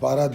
12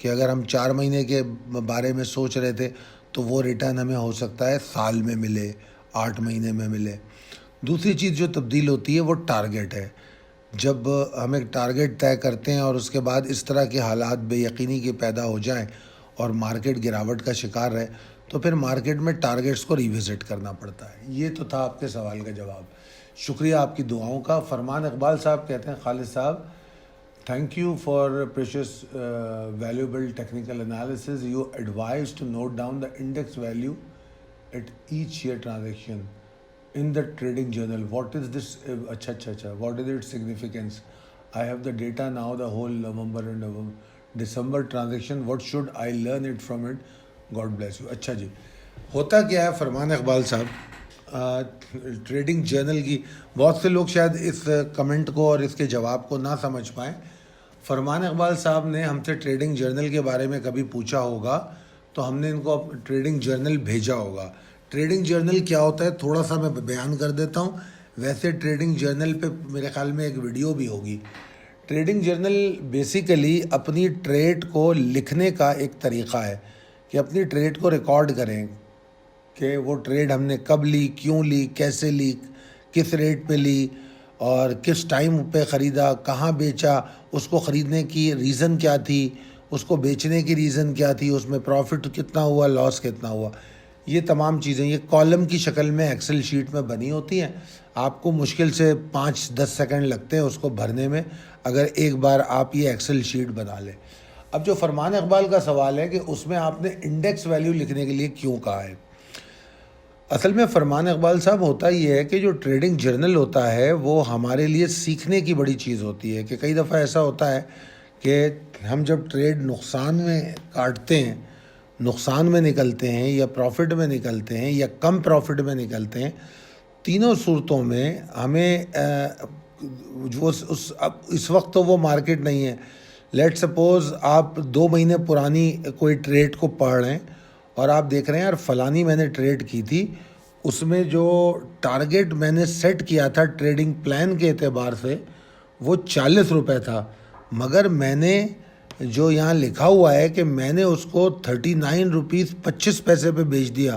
کہ اگر ہم 4 مہینے کے بارے میں سوچ رہے تھے تو وہ ریٹرن ہمیں ہو سکتا ہے سال میں ملے، 8 مہینے میں ملے۔ دوسری چیز جو تبدیل ہوتی ہے وہ ٹارگٹ ہے۔ جب ہم ایک ٹارگٹ طے کرتے ہیں اور اس کے بعد اس طرح کے حالات بے یقینی کے پیدا ہو جائیں اور مارکیٹ گراوٹ کا شکار رہے تو پھر مارکیٹ میں ٹارگٹس کو ریوزٹ کرنا پڑتا ہے۔ یہ تو تھا آپ کے سوال کا جواب۔ شکریہ آپ کی دعاؤں کا۔ فرمان اقبال صاحب کہتے ہیں خالد صاحب thank you for precious valuable technical analysis. You advised to note down the index value at each share transaction in the trading journal. What is this? What is its significance? I have the data now, the whole November and December transaction. What should I learn it from it? God bless you. اچھا جی، ہوتا کیا ہے فرمان اقبال صاحب، trading general کی بہت سے لوگ شاید اس کمنٹ کو اور اس کے جواب کو نہ سمجھ پائیں۔ فرمان اقبال صاحب نے ہم سے ٹریڈنگ جرنل کے بارے میں کبھی پوچھا ہوگا تو ہم نے ان کو ٹریڈنگ جرنل بھیجا ہوگا۔ ٹریڈنگ جرنل کیا ہوتا ہے تھوڑا سا میں بیان کر دیتا ہوں۔ ویسے ٹریڈنگ جرنل پہ میرے خیال میں ایک ویڈیو بھی ہوگی۔ ٹریڈنگ جرنل بیسیکلی اپنی ٹریڈ کو لکھنے کا ایک طریقہ ہے کہ اپنی ٹریڈ کو ریکارڈ کریں کہ وہ ٹریڈ ہم نے کب لی، کیوں لی، کیسے لی، کس ریٹ پہ لی اور کس ٹائم پہ خریدا، کہاں بیچا، اس کو خریدنے کی ریزن کیا تھی، اس کو بیچنے کی ریزن کیا تھی، اس میں پروفٹ کتنا ہوا، لاس کتنا ہوا۔ یہ تمام چیزیں یہ کالم کی شکل میں ایکسل شیٹ میں بنی ہوتی ہیں۔ آپ کو مشکل سے 5-10 سیکنڈ لگتے ہیں اس کو بھرنے میں اگر ایک بار آپ یہ ایکسل شیٹ بنا لیں۔ اب جو فرمان اقبال کا سوال ہے کہ اس میں آپ نے انڈیکس ویلیو لکھنے کے لیے کیوں کہا ہے، اصل میں فرمان اقبال صاحب ہوتا یہ ہے کہ جو ٹریڈنگ جرنل ہوتا ہے وہ ہمارے لیے سیکھنے کی بڑی چیز ہوتی ہے۔ کہ کئی دفعہ ایسا ہوتا ہے کہ ہم جب ٹریڈ نقصان میں کاٹتے ہیں، نقصان میں نکلتے ہیں یا پروفٹ میں نکلتے ہیں یا کم پروفٹ میں نکلتے ہیں، تینوں صورتوں میں ہمیں جو اس وقت تو وہ مارکیٹ نہیں ہے۔ لیٹ سپوز آپ 2 مہینے پرانی کوئی ٹریڈ کو پڑھ رہے ہیں اور آپ دیکھ رہے ہیں یار فلانی میں نے ٹریڈ کی تھی، اس میں جو ٹارگٹ میں نے سیٹ کیا تھا ٹریڈنگ پلان کے اعتبار سے وہ 40 روپے تھا، مگر میں نے جو یہاں لکھا ہوا ہے کہ میں نے اس کو 39 روپیز 25 پیسے پہ بیچ دیا،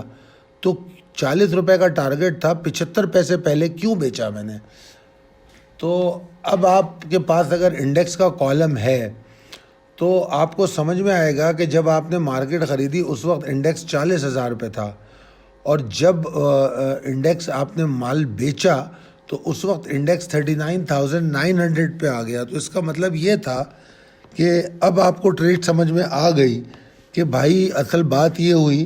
تو 40 روپے کا ٹارگٹ تھا، 75 پیسے پہلے کیوں بیچا میں نے؟ تو اب آپ کے پاس اگر انڈیکس کا کالم ہے تو آپ کو سمجھ میں آئے گا کہ جب آپ نے مارکیٹ خریدی اس وقت انڈیکس 40,000 روپے تھا، اور جب انڈیکس آپ نے مال بیچا تو اس وقت انڈیکس 39,900 پہ آ گیا۔ تو اس کا مطلب یہ تھا کہ اب آپ کو ٹریڈ سمجھ میں آ گئی کہ بھائی اصل بات یہ ہوئی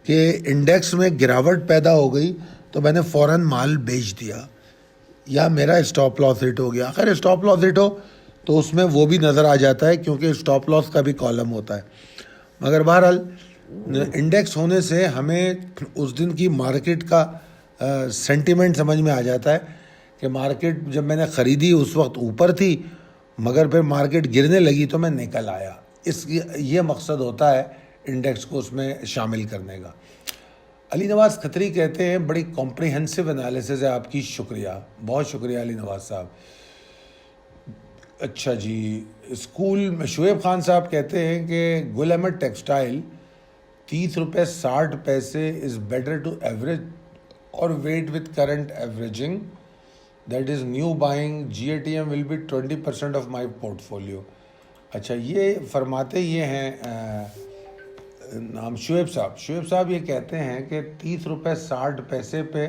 کہ انڈیکس میں گراوٹ پیدا ہو گئی تو میں نے فوراً مال بیچ دیا یا میرا اسٹاپ لاس ہٹ ہو گیا۔ اگر اسٹاپ لاس ہٹ ہو تو اس میں وہ بھی نظر آ جاتا ہے کیونکہ اسٹاپ لاس کا بھی کالم ہوتا ہے، مگر بہرحال انڈیکس ہونے سے ہمیں اس دن کی مارکیٹ کا سینٹیمنٹ سمجھ میں آ جاتا ہے کہ مارکیٹ جب میں نے خریدی اس وقت اوپر تھی، مگر پھر مارکیٹ گرنے لگی تو میں نکل آیا۔ یہ مقصد ہوتا ہے انڈیکس کو اس میں شامل کرنے کا۔ علی نواز کھتری کہتے ہیں بڑی کمپریہنسو انالیسز ہے آپ کی، شکریہ، بہت شکریہ علی نواز صاحب۔ اچھا جی، اسکول میں شعیب خان صاحب کہتے ہیں کہ گل احمد ٹیکسٹائل 30 روپے 60 پیسے از بیٹر ٹو ایوریج اور wait with current averaging, that is new buying, G A T M will be 20% of my portfolio. اچھا، یہ فرماتے یہ ہیں نام شعیب صاحب یہ کہتے ہیں کہ 30 روپے 60 پیسے پہ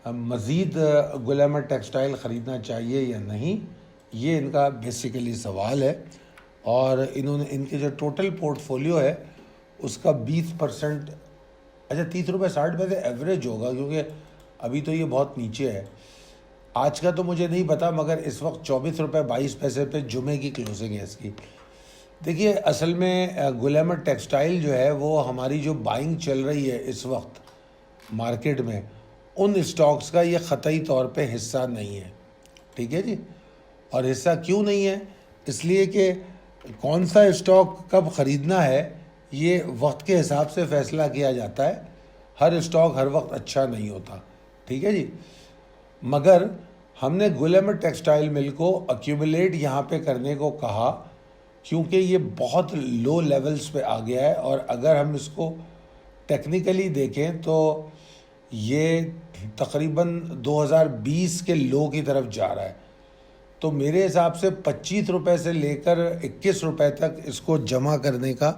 مزید گل احمد ٹیکسٹائل خریدنا چاہیے یا نہیں، یہ ان کا بیسیکلی سوال ہے۔ اور انہوں نے ان کے جو ٹوٹل پورٹ فولیو ہے اس کا 20%، اچھا 30 روپے 60 پیسے ایوریج ہوگا کیونکہ ابھی تو یہ بہت نیچے ہے، آج کا تو مجھے نہیں پتا، مگر اس وقت 24 روپے 22 پیسے پہ جمعے کی کلوزنگ ہے اس کی۔ دیکھیے اصل میں گل احمد ٹیکسٹائل جو ہے وہ ہماری جو بائنگ چل رہی ہے اس وقت مارکیٹ میں، ان اسٹاکس کا یہ قطعی طور پہ حصہ نہیں ہے، ٹھیک ہے جی۔ اور حصہ کیوں نہیں ہے؟ اس لیے کہ کون سا اسٹاک کب خریدنا ہے یہ وقت کے حساب سے فیصلہ کیا جاتا ہے، ہر اسٹاک ہر وقت اچھا نہیں ہوتا، ٹھیک ہے جی۔ مگر ہم نے گل احمد ٹیکسٹائل مل کو ایکیومولیٹ یہاں پہ کرنے کو کہا کیونکہ یہ بہت لو لیولز پہ آ گیا ہے، اور اگر ہم اس کو ٹیکنیکلی دیکھیں تو یہ تقریباً 2020 کے لو کی طرف جا رہا ہے. تو میرے حساب سے 25 روپے سے لے کر 21 روپے تک اس کو جمع کرنے کا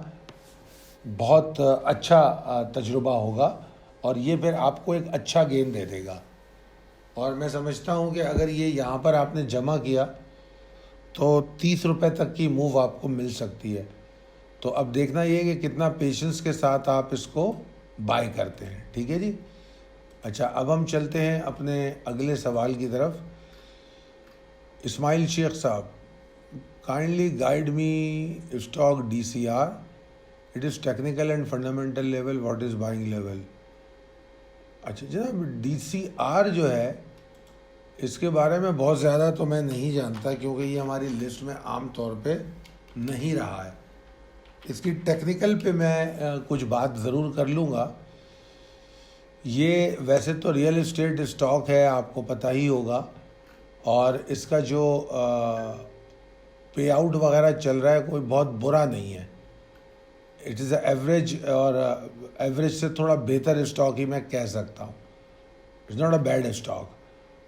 بہت اچھا تجربہ ہوگا، اور یہ پھر آپ کو ایک اچھا گین دے دے گا. اور میں سمجھتا ہوں کہ اگر یہ یہاں پر آپ نے جمع کیا تو 30 روپے تک کی موو آپ کو مل سکتی ہے. تو اب دیکھنا یہ کہ کتنا پیشنس کے ساتھ آپ اس کو بائی کرتے ہیں. ٹھیک ہے جی. اچھا، اب ہم چلتے ہیں اپنے اگلے سوال کی طرف. اسماعیل شیخ صاحب، kindly guide me stock DCR. It is technical and fundamental level, what is buying level. اچھا جناب، DCR جو ہے اس کے بارے میں بہت زیادہ تو میں نہیں جانتا، کیونکہ یہ ہماری لسٹ میں عام طور پہ نہیں رہا ہے. اس کی ٹیکنیکل پہ میں کچھ بات ضرور کر لوں گا. یہ ویسے تو ریئل اسٹیٹ اسٹاک ہے، آپ کو پتہ ہی ہوگا، اور اس کا جو پے آؤٹ وغیرہ چل رہا ہے کوئی بہت برا نہیں ہے. اٹ از اے ایوریج، اور ایوریج سے تھوڑا بہتر اسٹاک ہی میں کہہ سکتا ہوں. It's not a bad stock.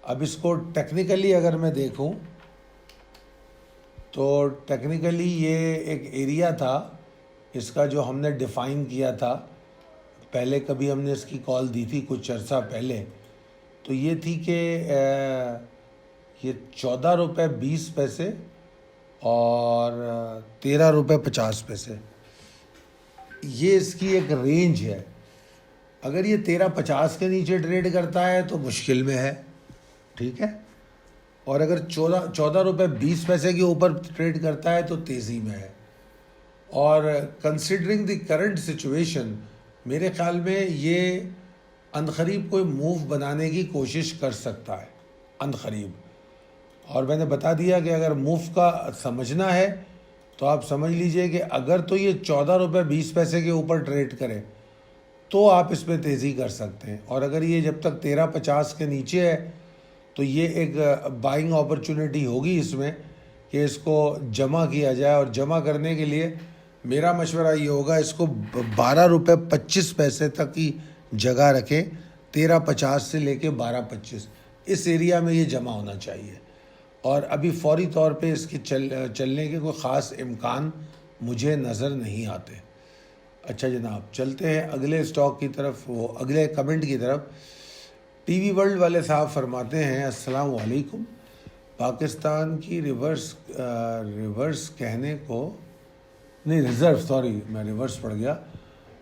اب اس کو ٹیکنیکلی اگر میں دیکھوں تو ٹیکنیکلی یہ ایک ایریا تھا اس کا جو ہم نے ڈیفائن کیا تھا پہلے، کبھی ہم نے اس کی کال دی تھی کچھ عرصہ پہلے. تو یہ تھی کہ یہ 14 روپے 20 پیسے اور 13 روپے 50 پیسے، یہ اس کی ایک رینج ہے. اگر یہ 13.50 کے نیچے ٹریڈ کرتا ہے تو مشکل میں ہے. ٹھیک ہے. اور اگر 14 روپے 20 پیسے کے اوپر ٹریڈ کرتا ہے تو تیزی میں ہے. اور کنسیڈرنگ دی کرنٹ سچویشن میرے خیال میں یہ عنقریب کوئی موو بنانے کی کوشش کر سکتا ہے عنقریب. اور میں نے بتا دیا کہ اگر موو کا سمجھنا ہے تو آپ سمجھ لیجئے کہ اگر تو یہ 14 روپے 20 پیسے کے اوپر ٹریڈ کرے تو آپ اس میں تیزی کر سکتے ہیں. اور اگر یہ جب تک 13.50 کے نیچے ہے تو یہ ایک بائنگ اپرچونٹی ہوگی اس میں کہ اس کو جمع کیا جائے. اور جمع کرنے کے لیے میرا مشورہ یہ ہوگا اس کو 12 روپے 25 پیسے تک کی جگہ رکھیں. 13.50 سے لے کے 12.25 اس ایریا میں یہ جمع ہونا چاہیے. اور ابھی فوری طور پہ اس کی چلنے کے کوئی خاص امکان مجھے نظر نہیں آتے. اچھا جناب، چلتے ہیں اگلے اسٹاک کی طرف، وہ اگلے کمنٹ کی طرف. ٹی وی ورلڈ والے صاحب فرماتے ہیں السلام علیکم. پاکستان کی ریورس کہنے کو نہیں، ریزرو، سوری میں ریورس پڑھ گیا.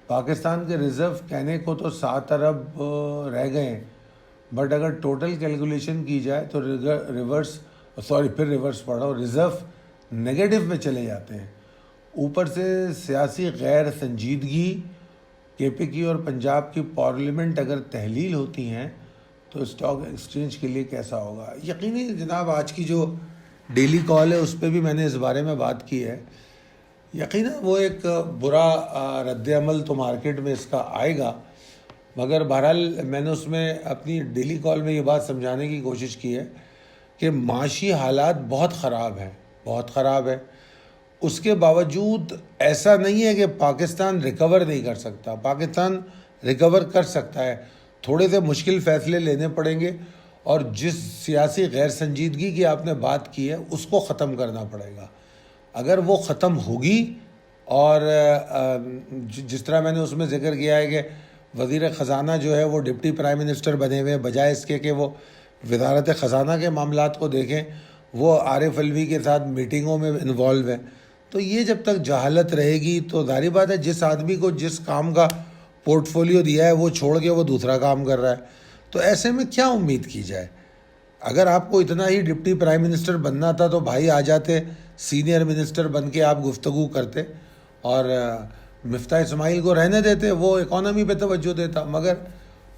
پاکستان کے ریزرو کہنے کو تو 7 ارب رہ گئے ہیں، بٹ اگر ٹوٹل کیلکولیشن کی جائے تو ریورس پڑھو، ریزرو نگیٹو میں چلے جاتے ہیں. اوپر سے سیاسی غیر سنجیدگی، KPK اور پنجاب کی پارلیمنٹ اگر تحلیل ہوتی ہیں تو اسٹاک ایکسچینج کے لیے کیسا ہوگا. یقینی جناب آج کی جو ڈیلی کال ہے اس پہ بھی میں نے اس بارے میں بات کی ہے. یقیناً وہ ایک برا رد عمل تو مارکیٹ میں اس کا آئے گا، مگر بہرحال میں نے اس میں اپنی ڈیلی کال میں یہ بات سمجھانے کی کوشش کی ہے کہ معاشی حالات بہت خراب ہیں، بہت خراب ہے. اس کے باوجود ایسا نہیں ہے کہ پاکستان ریکور نہیں کر سکتا. پاکستان ریکور کر سکتا ہے. تھوڑے سے مشکل فیصلے لینے پڑیں گے، اور جس سیاسی غیر سنجیدگی کی آپ نے بات کی ہے اس کو ختم کرنا پڑے گا. اگر وہ ختم ہوگی، اور جس طرح میں نے اس میں ذکر کیا ہے کہ وزیر خزانہ جو ہے وہ ڈپٹی پرائم منسٹر بنے ہوئے ہیں، بجائے اس کے کہ وہ وزارت خزانہ کے معاملات کو دیکھیں، وہ عارف علوی کے ساتھ میٹنگوں میں انوالو ہیں. تو یہ جب تک جہالت رہے گی تو ظاہر بات ہے جس آدمی کو جس کام کا پورٹ فولیو دیا ہے وہ چھوڑ کے وہ دوسرا کام کر رہا ہے. تو ایسے میں کیا امید کی جائے. اگر آپ کو اتنا ہی ڈپٹی پرائم منسٹر بننا تھا تو بھائی آ جاتے، سینئر منسٹر بن کے آپ گفتگو کرتے، اور مفتاح اسماعیل کو رہنے دیتے، وہ اکانومی پہ توجہ دیتا. مگر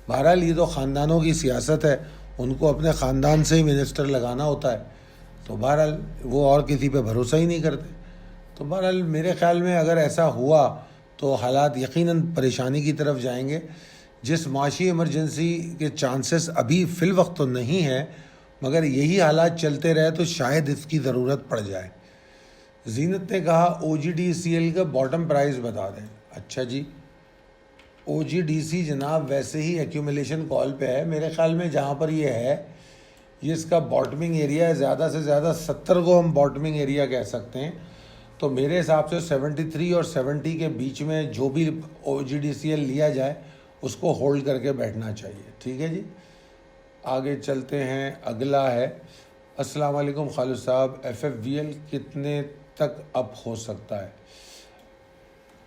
بہرحال یہ تو خاندانوں کی سیاست ہے، ان کو اپنے خاندان سے ہی منسٹر لگانا ہوتا ہے. تو بہرحال وہ اور کسی پہ بھروسہ ہی نہیں کرتے. تو بہرحال میرے خیال میں اگر ایسا ہوا تو حالات یقیناً پریشانی کی طرف جائیں گے. جس معاشی ایمرجنسی کے چانسز ابھی فی الوقت تو نہیں ہے، مگر یہی حالات چلتے رہے تو شاید اس کی ضرورت پڑ جائے. زینت نے کہا او جی ڈی سی ایل کا باٹم پرائز بتا دیں. اچھا جی, او جی ڈی سی جناب ویسے ہی ایکیومولیشن کال پہ ہے میرے خیال میں. جہاں پر یہ ہے یہ اس کا باٹمنگ ایریا ہے, زیادہ سے زیادہ 70 کو ہم باٹمنگ ایریا کہہ سکتے ہیں. تو میرے حساب سے 73 اور 70 کے بیچ میں جو بھی او جی ڈی سی ایل لیا جائے اس کو ہولڈ کر کے بیٹھنا چاہیے. ٹھیک ہے جی, آگے چلتے ہیں. اگلا ہے, السلام علیکم خالد صاحب, ایف ایف بی ایل کتنے تک اپ ہو سکتا ہے؟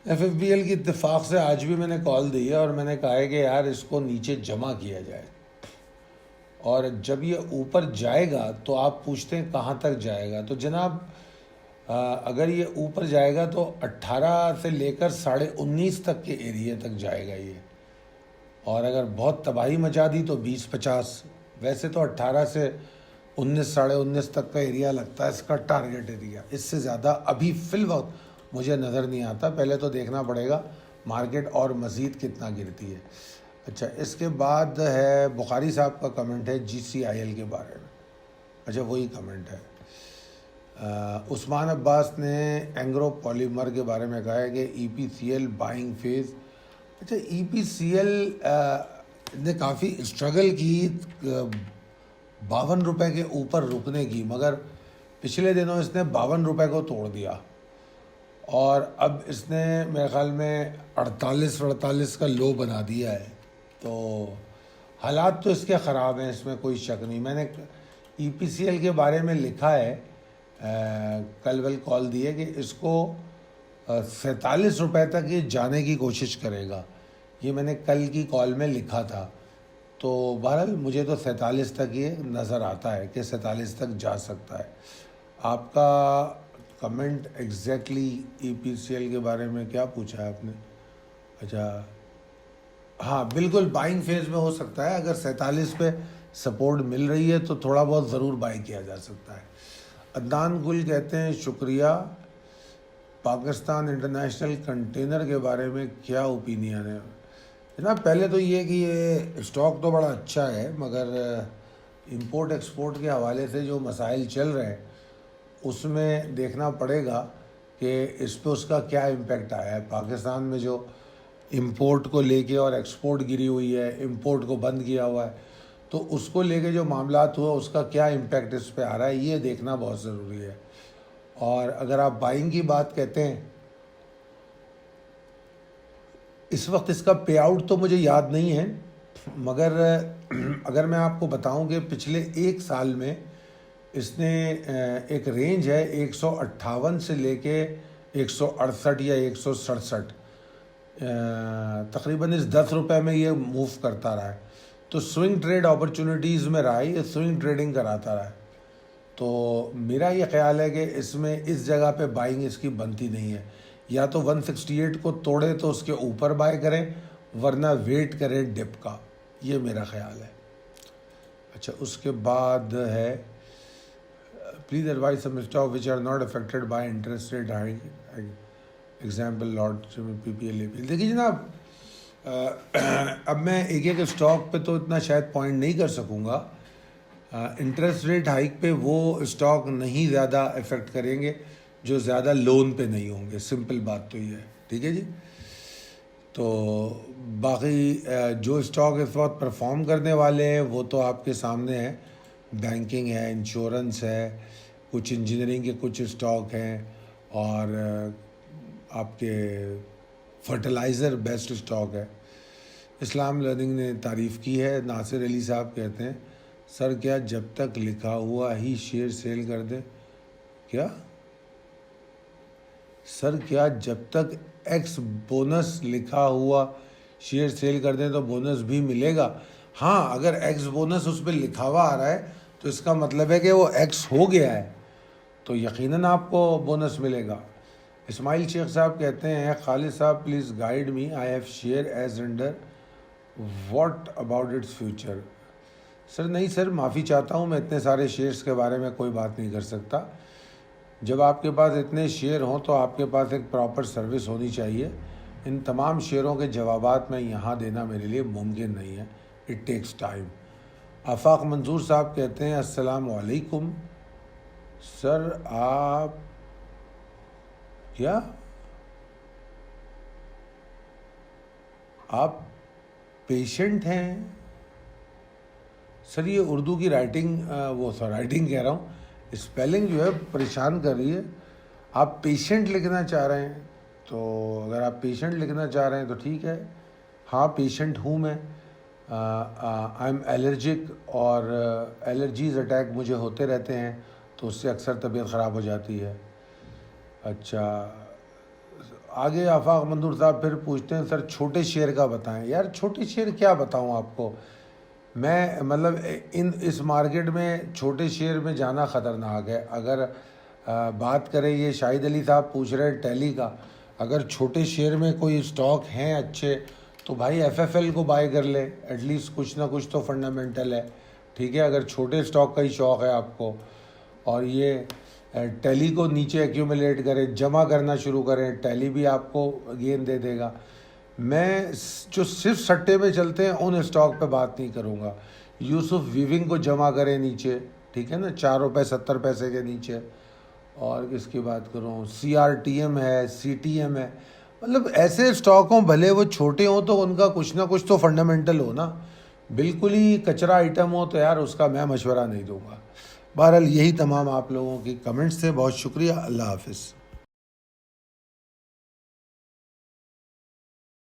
ایف ایف بی ایل کی اتفاق سے آج بھی میں نے کال دی ہے اور میں نے کہا ہے کہ یار اس کو نیچے جمع کیا جائے, اور جب یہ اوپر جائے گا تو آپ پوچھتے ہیں کہاں تک جائے گا. تو جناب اگر یہ اوپر جائے گا تو 18 سے لے کر 19.5 تک کے ایریے تک جائے گا یہ, اور اگر بہت تباہی مچا دی تو 20-50. ویسے تو 18 سے 19-19.5 تک کا ایریا لگتا ہے اس کا ٹارگیٹ ایریا. اس سے زیادہ ابھی فی الوقت مجھے نظر نہیں آتا. پہلے تو دیکھنا پڑے گا مارکیٹ اور مزید کتنا گرتی ہے. اچھا, اس کے بعد ہے بخاری صاحب کا کمنٹ ہے جی سی آئی ایل کے بارے میں. اچھا, وہی کمنٹ ہے. عثمان عباس نے اینگرو پالیمر کے بارے میں کہا ہے کہ ای پی سی ایل بائنگ فیز. اچھا, ای پی سی ایل نے کافی اسٹرگل کی 52 روپے کے اوپر رکنے کی, مگر پچھلے دنوں اس نے 52 روپے کو توڑ دیا اور اب اس نے میرے خیال میں 48 کا لو بنا دیا ہے. تو حالات تو اس کے خراب ہیں, اس میں کوئی شک نہیں. میں نے ای پی سی ایل کے بارے میں لکھا ہے, کل کال دی ہے کہ اس کو 47 روپے تک یہ جانے کی کوشش کرے گا. یہ میں نے کل کی کال میں لکھا تھا. تو بہرحال مجھے تو 47 تک یہ نظر آتا ہے کہ 47 تک جا سکتا ہے. آپ کا کمنٹ ایگزیکٹلی ای پی سی ایل کے بارے میں کیا پوچھا ہے آپ نے؟ اچھا ہاں, بالکل بائنگ فیز میں ہو سکتا ہے. اگر 47 پہ سپورٹ مل رہی ہے تو تھوڑا بہت ضرور بائی کیا جا سکتا ہے. عدنان گل کہتے ہیں شکریہ, پاکستان انٹرنیشنل کنٹینر کے بارے میں کیا اوپینین ہے؟ جناب پہلے تو یہ کہ یہ اسٹاک تو بڑا اچھا ہے, مگر امپورٹ ایکسپورٹ کے حوالے سے جو مسائل چل رہے ہیں اس میں دیکھنا پڑے گا کہ اس پہ اس کا کیا امپیکٹ آیا ہے. پاکستان میں جو امپورٹ کو لے کے اور ایکسپورٹ گری ہوئی ہے, امپورٹ کو بند کیا ہوا ہے, تو اس کو لے کے جو معاملات ہوا اس کا کیا امپیکٹ اس پہ آ رہا ہے, یہ دیکھنا بہت ضروری ہے. اور اگر آپ بائنگ کی بات کہتے ہیں, اس وقت اس کا پے آؤٹ تو مجھے یاد نہیں ہے, مگر اگر میں آپ کو بتاؤں کہ پچھلے 1 سال میں اس نے ایک رینج ہے 158 سے لے کے 168 یا 167, تقریباً اس 10 روپے میں یہ موو کرتا رہا ہے. تو سوئنگ ٹریڈ اپرچونیٹیز میں رہا ہے, یہ سوئنگ ٹریڈنگ کراتا رہا ہے. تو میرا یہ خیال ہے کہ اس میں اس جگہ پہ بائنگ اس کی بنتی نہیں ہے. یا تو 168 کو توڑے تو اس کے اوپر بائی کریں, ورنہ ویٹ کریں ڈپ کا. یہ میرا خیال ہے. اچھا, اس کے بعد ہے please advise some stock which are not affected by interest rate hike, example lot P P L A P. دیکھیے جناب, اب میں ایک ایک اسٹاک پہ تو اتنا شاید پوائنٹ نہیں کر سکوں گا. انٹرسٹ ریٹ ہائیک پہ وہ اسٹاک نہیں زیادہ افیکٹ کریں گے جو زیادہ لون پہ نہیں ہوں گے. سمپل بات تو یہ ہے. ٹھیک ہے جی. تو باقی جو اسٹاک اس وقت پرفارم کرنے والے ہیں وہ تو آپ کے سامنے ہیں. بینکنگ ہے, انشورنس ہے, کچھ انجینئرنگ کے کچھ اسٹاک ہیں, اور آپ کے فرٹیلائزر بیسٹ اسٹاک ہے. اسلام لرننگ نے تعریف کی ہے. ناصر علی صاحب کہتے ہیں سر کیا جب تک لکھا ہوا ہی شیئر سیل کر دیں؟ کیا سر کیا جب تک ایکس بونس لکھا ہوا شیئر سیل کر دیں تو بونس بھی ملے گا؟ ہاں, اگر ایکس بونس اس پہ لکھا ہوا آ رہا ہے تو اس کا مطلب ہے کہ وہ ایکس ہو گیا ہے, تو یقیناً آپ کو بونس ملے گا. اسماعیل شیخ صاحب کہتے ہیں خالد صاحب please guide me, I have share as under, what about its future? Sir نہیں سر, معافی چاہتا ہوں, میں اتنے سارے شیئرز کے بارے میں کوئی بات نہیں کر سکتا. جب آپ کے پاس اتنے شیئر ہوں تو آپ کے پاس ایک پراپر سروس ہونی چاہیے. ان تمام شیئروں کے جوابات میں یہاں دینا میرے لیے ممکن نہیں ہے. It takes time. Afaq Manzoor صاحب کہتے ہیں السلام علیکم سر, آپ یا آپ پیشنٹ ہیں سر. یہ اردو کی رائٹنگ رائٹنگ کہہ رہا ہوں, اسپیلنگ جو ہے پریشان کر رہی ہے. آپ پیشنٹ لکھنا چاہ رہے ہیں تو اگر آپ پیشنٹ لکھنا چاہ رہے ہیں تو ٹھیک ہے. ہاں پیشنٹ ہوں میں. آئی ایم الرجک, اور الرجیز اٹیک مجھے ہوتے رہتے ہیں, تو اس سے اکثر طبیعت خراب ہو جاتی ہے. اچھا آگے آفاق منظور صاحب پھر پوچھتے ہیں سر چھوٹے شعر کا بتائیں. یار چھوٹے شعر کیا بتاؤں آپ کو میں, مطلب اس مارکیٹ میں چھوٹے شعر میں جانا خطرناک ہے. اگر بات کریں, یہ شاہد علی صاحب پوچھ رہے ہیں ٹیلی کا, اگر چھوٹے شعر میں کوئی اسٹاک ہیں اچھے تو بھائی FFL کو بائی کر لے, ایٹ لیسٹ کچھ نہ کچھ تو فنڈامنٹل ہے. ٹھیک ہے, اگر چھوٹے اسٹاک کا ہی شوق ہے آپ کو, اور یہ ٹیلی کو نیچے ایکیومولیٹ کریں, جمع کرنا شروع کریں, ٹیلی بھی آپ کو گین دے دے گا. میں جو صرف سٹے میں چلتے ہیں ان اسٹاک پہ بات نہیں کروں گا. یوسف ویونگ کو جمع کریں نیچے, ٹھیک ہے نا, 4 روپے 70 پیسے کے نیچے. اور کس کی بات کروں, CRTM ہے, CTM ہے. مطلب ایسے اسٹاک ہوں, بھلے وہ چھوٹے ہوں تو ان کا کچھ نہ کچھ تو فنڈامنٹل ہو نا. بالکل ہی کچرا آئٹم ہو تو یار اس کا میں مشورہ نہیں دوں گا. بہرحال یہی تمام آپ لوگوں کی کمنٹس تھے. بہت شکریہ. اللہ حافظ.